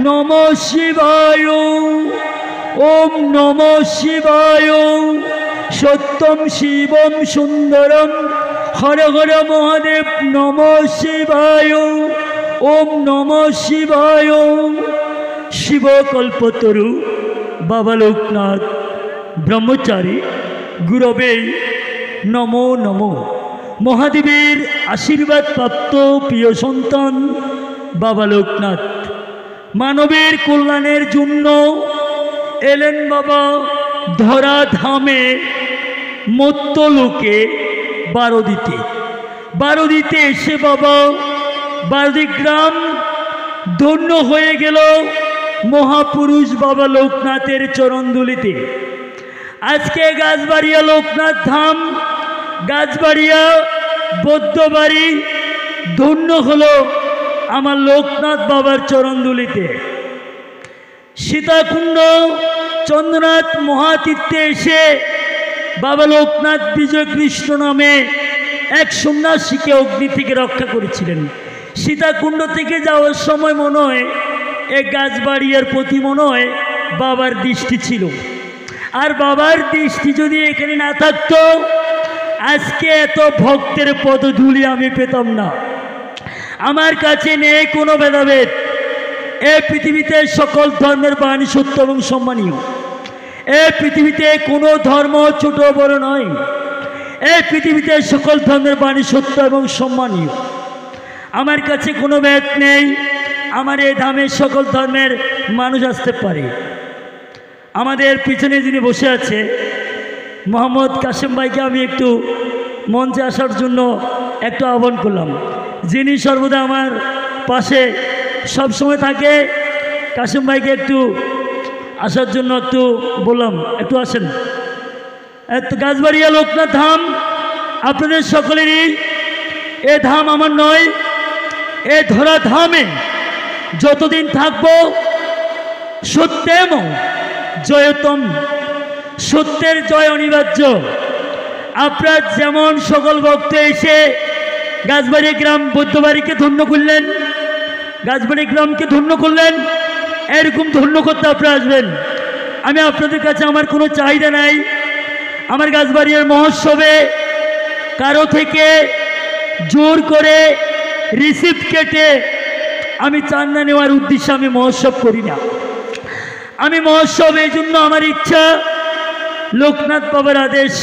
নমঃ শিবায়। ওম নমঃ শিবায়। সত্যম শিবম সুন্দরম হর হর মহাদেব নমঃ শিবায়। ওম নমঃ শিবায়। শিবকল্পতরু বাবা লোকনাথ ব্রহ্মচারী গুরবে নমো নমো। মহাদেবের আশীর্বাদ প্রাপ্ত প্রিয় সন্তান বাবা লোকনাথ মানবের কল্যাণের জন্য এলেন বাবা ধরা ধামে মত্তলোকে বারোদিতে এসে বাবা বারোদি গ্রাম ধন্য হয়ে গেল মহাপুরুষ বাবা লোকনাথের চরণধুলিতে। আজকে গাছবাড়িয়া লোকনাথ ধাম, গাছবাড়িয়া বৌদ্ধবাড়ি ধন্য হলো আমার লোকনাথ বাবার চরণধুলিতে। সীতাকুণ্ড চন্দ্রনাথ মহাতীর্থে এসে বাবা লোকনাথ বিজয় কৃষ্ণ নামে এক সন্ন্যাসীকে অগ্নি থেকে রক্ষা করেছিলেন। সীতাকুণ্ড থেকে যাওয়ার সময় মনে হয় এক গাছবাড়িয়ার প্রতি মনে হয় বাবার দৃষ্টি ছিল। আর বাবার দৃষ্টি যদি এখানে না থাকতো আজকে এত ভক্তের পদধূলি আমি পেতাম না। আমার কাছে নেই কোনো ভেদাভেদ। এই পৃথিবীতে সকল ধর্মের বাণী সত্য এবং সম্মানীয়। এই পৃথিবীতে কোনো ধর্ম ছোট বড় নয়। এই পৃথিবীতে সকল ধর্মের বাণী সত্য এবং সম্মানীয়। আমার কাছে কোনো ভেদ নেই। আমার এই ধামে সকল ধর্মের মানুষ আসতে পারে। আমাদের পিছনে যিনি বসে আছে মোহাম্মদ কাশেম ভাইকে আমি একটু মঞ্চে আসার জন্য একটু আহ্বান করলাম। যিনি সর্বদা আমার পাশে সবসময় থাকে, কাশেম ভাইকে একটু আসার জন্য একটু বললাম, একটু আসেন। গাছবাড়িয়া লোকনাথ ধাম আপনাদের সকলেরই। এ ধাম আমার নয়। এ ধরা ধামে যতদিন থাকবো সত্যেম জয়তম, সত্যের জয় অনিবার্য। আপনার যেমন সকল ভক্ত এসে গাছবাড়ি গ্রাম বৌদ্ধবাড়িকে ধন্য করলেন, গাছবাড়ি গ্রামকে ধন্য করলেন, এরকম ধন্য করতে আপনারা আসবেন। আমি আপনাদের কাছে আমার কোনো চাহিদা নাই। আমার গাছবাড়িয়ার মহোৎসবে কারো থেকে জোর করে রিসিপ্ট কেটে আমি চাঁদা নেওয়ার উদ্দেশ্যে আমি মহোৎসব করি না। আমি মহোৎসব এই জন্য আমার ইচ্ছা, লোকনাথ বাবার আদেশ,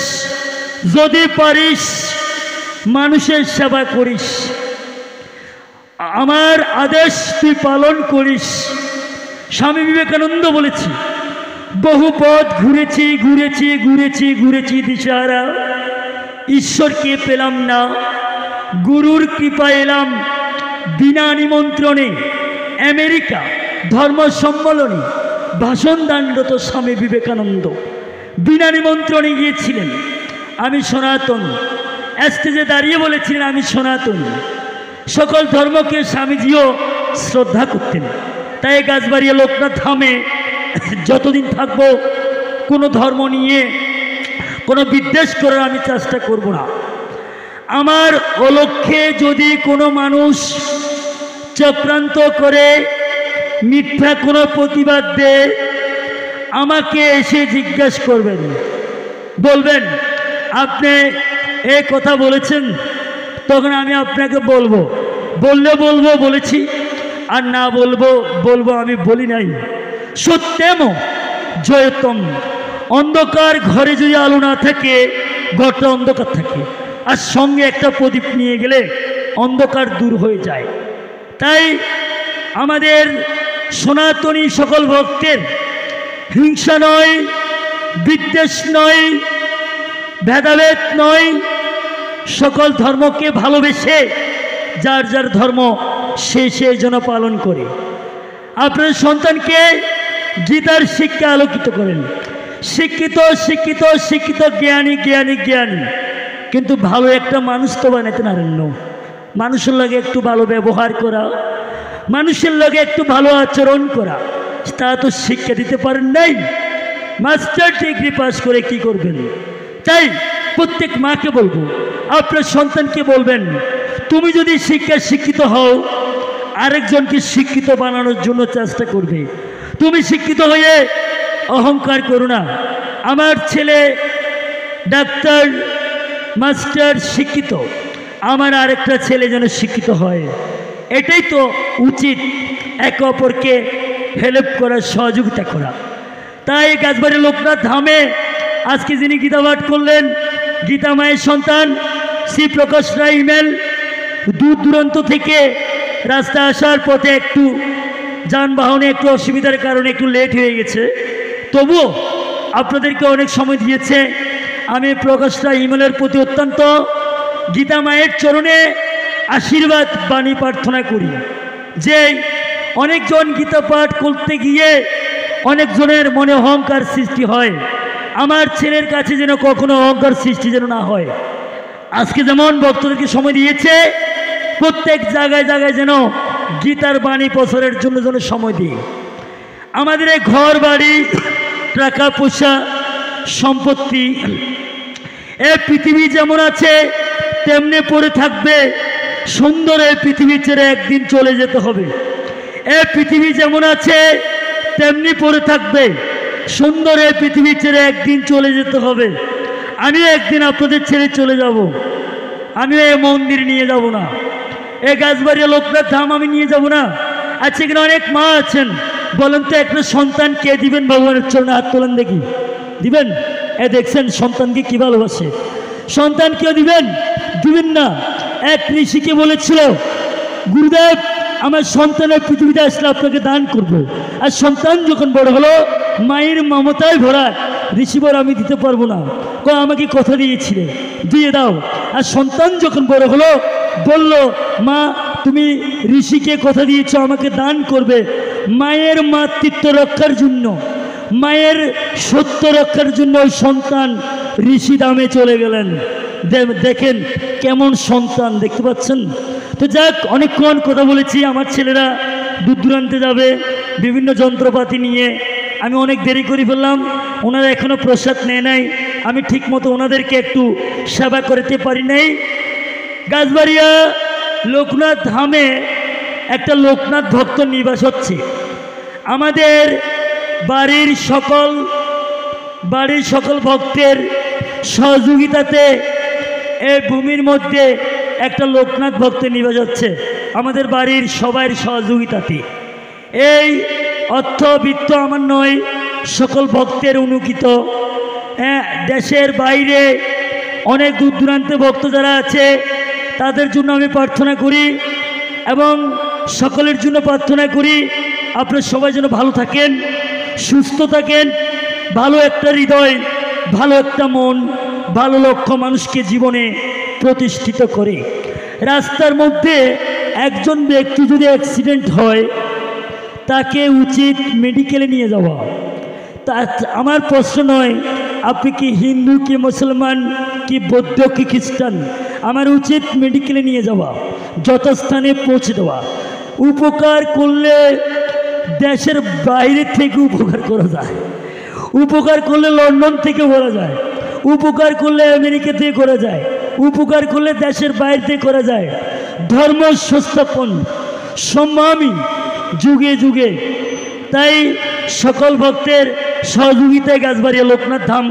যদি পারিস মানুষের সেবা করিস, আমার আদেশ তুই পালন করিস। স্বামী বিবেকানন্দ বলেছি, বহু পথ ঘুরেছি ঘুরেছি ঘুরেছি ঘুরেছি দিশাহারা, ঈশ্বরকে পেলাম না, গুরুর কৃপা এলাম বিনা নিমন্ত্রণে। আমেরিকা ধর্ম সম্মেলনে ভাষণ দানরত স্বামী বিবেকানন্দ বিনা নিমন্ত্রণে গিয়েছিলেন। আমি সনাতন, স্টেজে দাঁড়িয়ে বলেছিলেন আমি সনাতন। সকল ধর্মকে স্বামীজিও শ্রদ্ধা করতেন। তাই গাছবাড়িয়া লোকনাথ ধামে যতদিন থাকবো কোনো ধর্ম নিয়ে কোনো বিদ্বেষ করার আমি চেষ্টা করব না। আমার অলক্ষ্যে যদি কোনো মানুষ চক্রান্ত করে মিথ্যা কোনো প্রতিবাদ দেয় আমাকে এসে জিজ্ঞাসা করবেন, বলবেন আপনি এই কথা বলেছেন, তখন আমি আপনাকে বলবো, বললে বলবো বলেছি, আর না বলবো বলবো আমি বলি নাই। সত্যেম জয়তম। অন্ধকার ঘরে যদি আলো না থাকে ঘরটা অন্ধকার থাকে, আর সঙ্গে একটা প্রদীপ নিয়ে গেলে অন্ধকার দূর হয়ে যায়। তাই আমাদের সনাতনী সকল ভক্তের হিংসা নয়, বিদ্বেষ নয়, ভেদাভেদ নয়, সকল ধর্মকে ভালোবেসে যার যার ধর্ম সে যেন পালন করে। আপনার সন্তানকে গীতার শিক্ষা আলোকিত করেন। শিক্ষিত শিক্ষিত শিক্ষিত, জ্ঞানী জ্ঞানী জ্ঞানী, কিন্তু ভালো একটা মানুষ তো বানাতে পারেন না। মানুষের লগে একটু ভালো ব্যবহার করা, মানুষের লগে একটু ভালো আচরণ করা, তা তো শিক্ষা দিতে পারেন নাই। মাস্টার ডিগ্রি পাস করে কি করবেন? তাই প্রত্যেক মাকে বলবো, আপনার সন্তানকে বলবেন, তুমি যদি শিক্ষিত হও আরেকজনকে শিক্ষিত বানানোর জন্য চেষ্টা করবে। তুমি শিক্ষিত হয়ে অহংকার করো না। আমার ছেলে ডাক্তার, মাস্টার, শিক্ষিত, আমার আরেকটা ছেলে যেন শিক্ষিত হয়, এটাই তো উচিত, একে অপরকে হেল্প করা, সহযোগিতা করা। তাই গাছবাড়ি লোকনাথ ধামে আজকে যিনি গীতা পাঠ করলেন, গীতা মায়ের সন্তান শ্রী প্রকাশ রায় ইমেল, দূর দূরান্ত থেকে রাস্তা আসার পথে একটু যানবাহনে একটু অসুবিধার কারণে একটু লেট হয়ে গেছে, তবুও আপনাদেরকে অনেক সময় দিয়েছে। আমি প্রকাশ রায় ইমেলের প্রতি অত্যন্ত গীতা মায়ের চরণে আশীর্বাদ বাণী প্রার্থনা করি যে অনেকজন গীতা পাঠ করতে গিয়ে অনেকজনের মনে অহংকার সৃষ্টি হয়। আমার ছেলের কাছে যেন কখনো অহংকার সৃষ্টি যেন না হয়। আজকে যেমন ভক্তদেরকে সময় দিয়েছে, প্রত্যেক জায়গায় জায়গায় যেন গীতার বাণী প্রচারের জন্য যেন সময় দিই। আমাদের এই ঘর বাড়ি, টাকা পয়সা, সম্পত্তি, এই পৃথিবী যেমন আছে তেমনি পড়ে থাকবে। সুন্দর এই পৃথিবী ছেড়ে একদিন চলে যেতে হবে। এই পৃথিবী যেমন আছে তেমনি পড়ে থাকবে। সুন্দর এই পৃথিবী ছেড়ে একদিন চলে যেতে হবে। আমিও একদিন আপনাদের ছেড়ে চলে যাব। আমিও এই মন্দির নিয়ে যাব না, এই গাছবাড়ি লোকনাথ ধাম আমি নিয়ে যাব না। আচ্ছা, এখানে অনেক মা আছেন, বলেন তো একটা সন্তান কে দিবেন ভগবানের চরণে? হাত তোলেন দেখি। দিবেন? এ দেখছেন সন্তানকে কি ভালোবাসে। সন্তান কেউ দিবেন? দিবেন না। এক ঋষিকে বলেছিল, গুরুদেব আমার সন্তানের পৃথিবীতে আসলে আপনাকে দান করব। আর সন্তান যখন বড় হলো, মায়ের মমতায় ভরা, ঋষি বলে আমি দিতে পারবো না। আমাকে কথা দিয়েছিলে, দিয়ে দাও। আর সন্তান যখন বড় হলো বলল, মা তুমি ঋষিকে কথা দিয়েছ আমাকে দান করবে। মায়ের মাতৃত্ব রক্ষার জন্য, মায়ের সত্য রক্ষার জন্য ওই সন্তান ঋষি ধামে চলে গেলেন। দেখেন কেমন সন্তান, দেখতে পাচ্ছেন তো। যাক, অনেকক্ষণ কথা বলেছি। আমার ছেলেরা দূর দূরান্তে যাবে বিভিন্ন যন্ত্রপাতি নিয়ে। আমি অনেক দেরি করে ফেললাম, ওনারা এখনও প্রসাদ নেয় নাই। আমি ঠিকমতো ওনাদেরকে একটু সেবা করতে পারি নাই। গাছবাড়িয়া লোকনাথ ধামে একটা লোকনাথ ভক্ত নিবাস হচ্ছে। আমাদের বাড়ির সকল ভক্তের সহযোগিতাতে এই ভূমির মধ্যে একটা লোকনাথ ভক্তের নিবাস হচ্ছে। আমাদের বাড়ির সবার সহযোগিতাতে। এই অর্থবিত্ত আমার নয়, সকল ভক্তের অনুকৃত। দেশের বাইরে অনেক দূর দূরান্তে ভক্ত যারা আছে তাদের জন্য আমি প্রার্থনা করি এবং সকলের জন্য প্রার্থনা করি আপনারা সবাই যেন ভালো থাকেন, সুস্থ থাকেন, ভালো একটা হৃদয়, ভালো একটা মন, ভালো লক্ষ্য মানুষকে জীবনে প্রতিষ্ঠিত করে। রাস্তার মধ্যে একজন ব্যক্তি যদি অ্যাক্সিডেন্ট হয়, তাকে উচিত মেডিকেলে নিয়ে যাওয়া। তা আমার প্রশ্ন নয় আপনি কি হিন্দু কি মুসলমান কি বৌদ্ধ কি খ্রিস্টান, আমার উচিত মেডিকেলে নিয়ে যাওয়া, যথাস্থানে পৌঁছে দেওয়া। উপকার করলে দেশের বাইরে থেকে উপকার করা যায়, উপকার করলে লন্ডন থেকে করা যায়, উপকার করলে আমেরিকা থেকে করা যায়, উপকার করলে দেশের বাইরে থেকে করা যায়। ধর্ম সংস্থাপন সম্মানী যুগে যুগে। তাই সকল ভক্তের সহযোগিতায় গাছবাড়িয়া লোকনাথ ধাম,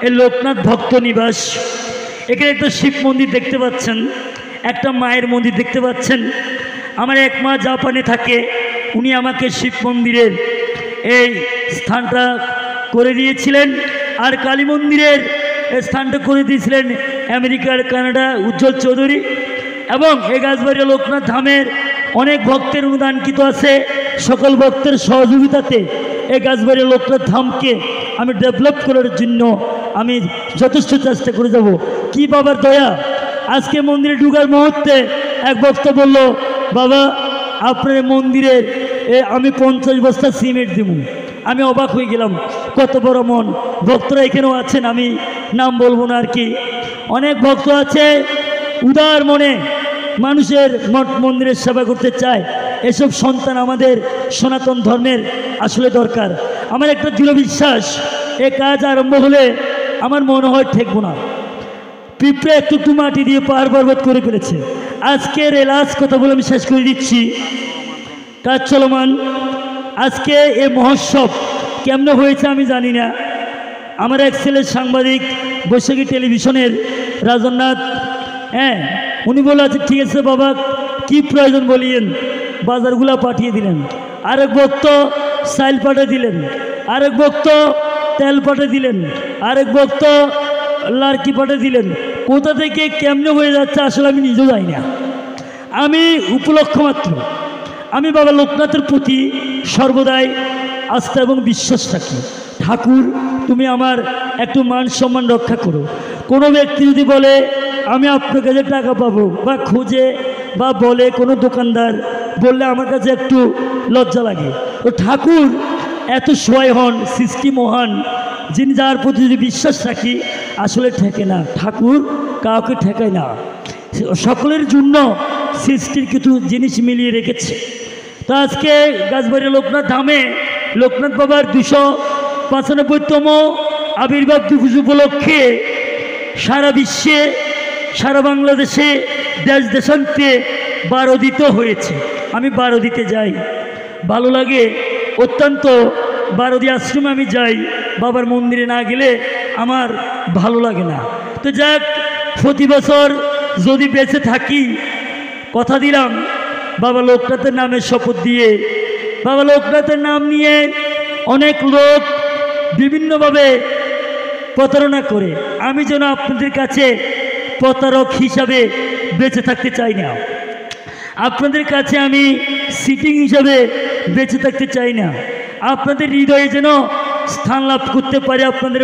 এই লোকনাথ ভক্ত নিবাস। এখানে একটা শিব মন্দির দেখতে পাচ্ছেন, একটা মায়ের মন্দির দেখতে পাচ্ছেন। আমার এক মা জাপানে থাকে, উনি আমাকে শিব মন্দিরের এই স্থানটা করে দিয়েছিলেন। আর কালী মন্দিরের স্থানটা করে দিয়েছিলেন আমেরিকার কানাডা উজ্জ্বল চৌধুরী। এবং এই গাছবাড়িয়া লোকনাথ ধামের অনেক ভক্তের অনুদানকৃত আছে। সকল ভক্তের সহযোগিতাতে এই গাছবাড়িয়া লোকনাথ ধামকে আমি ডেভেলপ করার জন্য আমি যথেষ্ট চেষ্টা করে যাব। কি বাবার দয়া, আজকে মন্দিরে ঢুকার মুহূর্তে এক ভক্ত বলল, বাবা আপনার মন্দিরের আমি 50 বস্তা সিমেন্ট দিব। আমি অবাক হয়ে গেলাম, কত বড় মন। ভক্তরা এখানেও আছেন, আমি নাম বলবো না আর কি। অনেক ভক্ত আছে উদার মনে মানুষের মঠ মন্দিরের সেবা করতে চায়। এসব সন্তান আমাদের সনাতন ধর্মের আসলে দরকার। আমার একটা দৃঢ় বিশ্বাস, এ কাজ আরম্ভ হলে আমার মনে হয় ঠেকবো না। পিঁপড়ে একটু মাটি দিয়ে পাহাড় পর্বত করে ফেলেছে। আজকের এলাচ কথা বলে আমি শেষ করে দিচ্ছি। কাজ চলমান। আজকে এ মহোৎসব কেমনে হয়েছে আমি জানি না। আমার এক ছেলে সাংবাদিক বৈশাখী টেলিভিশনের রাজনাথ, হ্যাঁ, উনি বলে আছে ঠিক আছে বাবা, কি প্রয়োজন বলিয়েন, বাজারগুলা পাঠিয়ে দিলেন। আরেক বক্ত চাইল পাঠিয়ে দিলেন, আরেক বক্ত তেল পাঠিয়ে দিলেন, আরেক বক্ত লার্কি পাঠিয়ে দিলেন। কোথা থেকে কেমনে হয়ে যাচ্ছে আসলে আমি নিজেও জানি না। আমি উপলক্ষ মাত্র। আমি বাবা লোকনাথের প্রতি সর্বদাই আস্থা এবং বিশ্বাস রাখি। ঠাকুর তুমি আমার একটু মান সম্মান রক্ষা করো। কোনো ব্যক্তি যদি বলে আমি আপনার কাছে টাকা পাবো, বা খুঁজে বা বলে কোনো দোকানদার বললে আমার কাছে একটু লজ্জা লাগে। তো ঠাকুর এত সহায় হন, সৃষ্টি মহান, যিনি যার প্রতি যদি বিশ্বাস রাখি আসলে ঠেকে না। ঠাকুর কাউকে ঠেকায় না, সকলের জন্য সৃষ্টির কিছু জিনিস মিলিয়ে রেখেছে। তো আজকে গাছবাড়ি লোকনাথ ধামে লোকনাথ বাবার 295তম আবির্ভাব দিবস উপলক্ষে সারা বিশ্বে, সারা বাংলাদেশে, দেশ দেশান্তে বারোদিত হয়েছে। আমি বারোদিতে যাই, ভালো লাগে অত্যন্ত। বারোদি আশ্রমে আমি যাই, বাবার মন্দিরে না গেলে আমার ভালো লাগে না। তো যাক, প্রতি বছর যদি বেঁচে থাকি, কথা দিলাম বাবা লোকনাথের নামে শপথ দিয়ে, বাবা লোকনাথের নাম নিয়ে অনেক লোক বিভিন্নভাবে প্রতারণা করে, আমি যেন আপনাদের কাছে প্রতারক হিসাবে বেঁচে থাকতে চাই না। আপনাদের কাছে আমি সিটিং হিসাবে বেঁচে থাকতে চাই না। আপনাদের হৃদয়ে যেন স্থান লাভ করতে পারে, আপনাদের